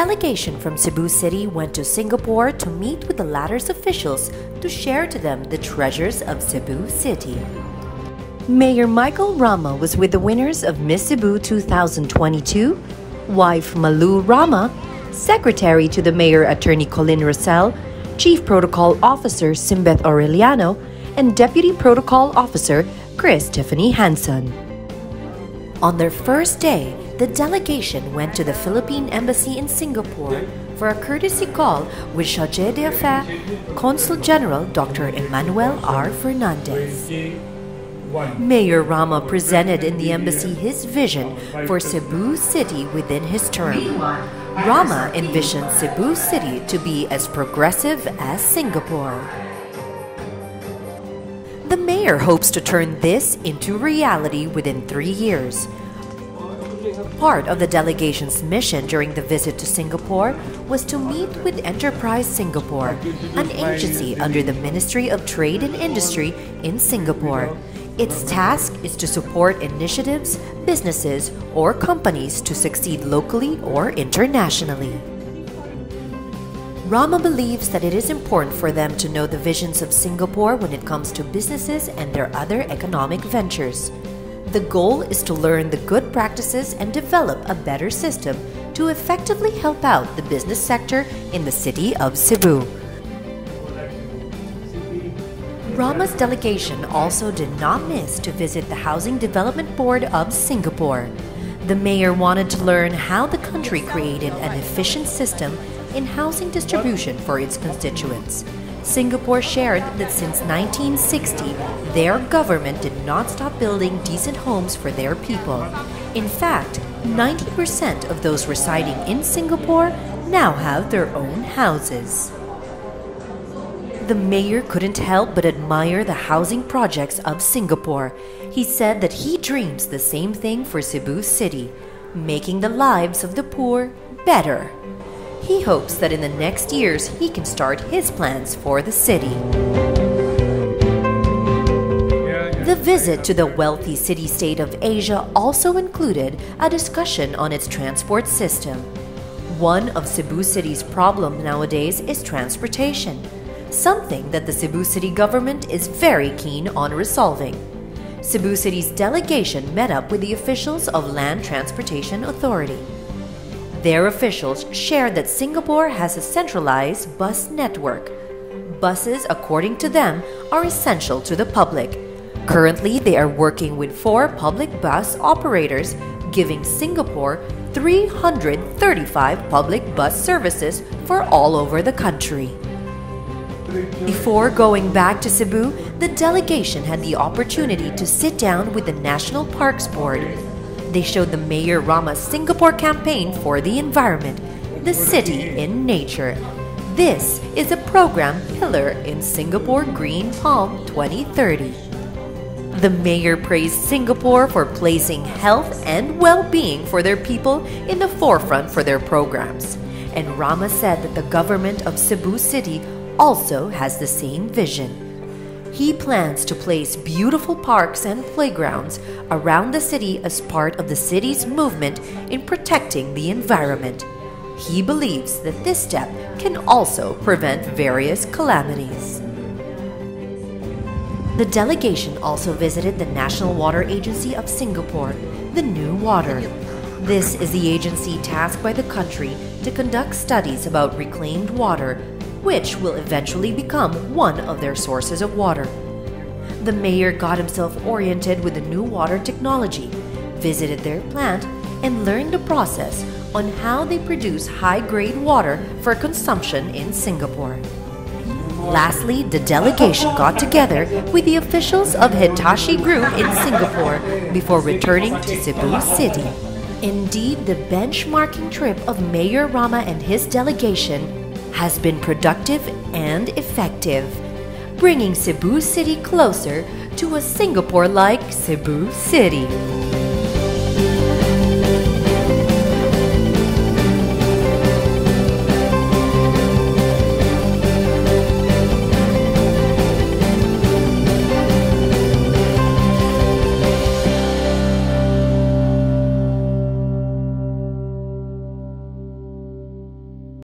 delegation from Cebu City went to Singapore to meet with the latter's officials to share to them the treasures of Cebu City. Mayor Michael Rama was with the winners of Miss Cebu 2022, wife Malu Rama, Secretary to the Mayor Attorney Colin Rosell, Chief Protocol Officer Simbeth Aureliano, and Deputy Protocol Officer Chris Tiffany Hanson. On their first day, the delegation went to the Philippine Embassy in Singapore for a courtesy call with Chargé d'Affaires Consul General Dr. Emmanuel R. Fernandez. Mayor Rama presented in the embassy his vision for Cebu City within his term. Rama envisioned Cebu City to be as progressive as Singapore. The mayor hopes to turn this into reality within 3 years. Part of the delegation's mission during the visit to Singapore was to meet with Enterprise Singapore, an agency under the Ministry of Trade and Industry in Singapore. Its task is to support initiatives, businesses, or companies to succeed locally or internationally. Rama believes that it is important for them to know the visions of Singapore when it comes to businesses and their other economic ventures. The goal is to learn the good practices and develop a better system to effectively help out the business sector in the city of Cebu. Rama's delegation also did not miss to visit the Housing Development Board of Singapore. The mayor wanted to learn how the country created an efficient system in housing distribution for its constituents. Singapore shared that since 1960, their government did not stop building decent homes for their people. In fact, 90% of those residing in Singapore now have their own houses. The mayor couldn't help but admire the housing projects of Singapore. He said that he dreams the same thing for Cebu City, making the lives of the poor better. He hopes that in the next years he can start his plans for the city. The visit to the wealthy city-state of Asia also included a discussion on its transport system. One of Cebu City's problems nowadays is transportation, something that the Cebu City government is very keen on resolving. Cebu City's delegation met up with the officials of Land Transportation Authority. Their officials shared that Singapore has a centralized bus network. Buses, according to them, are essential to the public. Currently, they are working with 4 public bus operators, giving Singapore 335 public bus services for all over the country. Before going back to Cebu, the delegation had the opportunity to sit down with the National Parks Board. They showed the Mayor Rama's Singapore campaign for the environment, the city in nature. This is a program pillar in Singapore Green Palm 2030. The mayor praised Singapore for placing health and well-being for their people in the forefront for their programs. And Rama said that the government of Cebu City also has the same vision. He plans to place beautiful parks and playgrounds around the city as part of the city's movement in protecting the environment. He believes that this step can also prevent various calamities. The delegation also visited the National Water Agency of Singapore, the New Water. This is the agency tasked by the country to conduct studies about reclaimed water, which will eventually become one of their sources of water. The mayor got himself oriented with the new water technology, visited their plant, and learned the process on how they produce high-grade water for consumption in Singapore. Lastly, the delegation got together with the officials of Hitachi Group in Singapore before returning to Cebu City. Indeed, the benchmarking trip of Mayor Rama and his delegation has been productive and effective, bringing Cebu City closer to a Singapore-like Cebu City.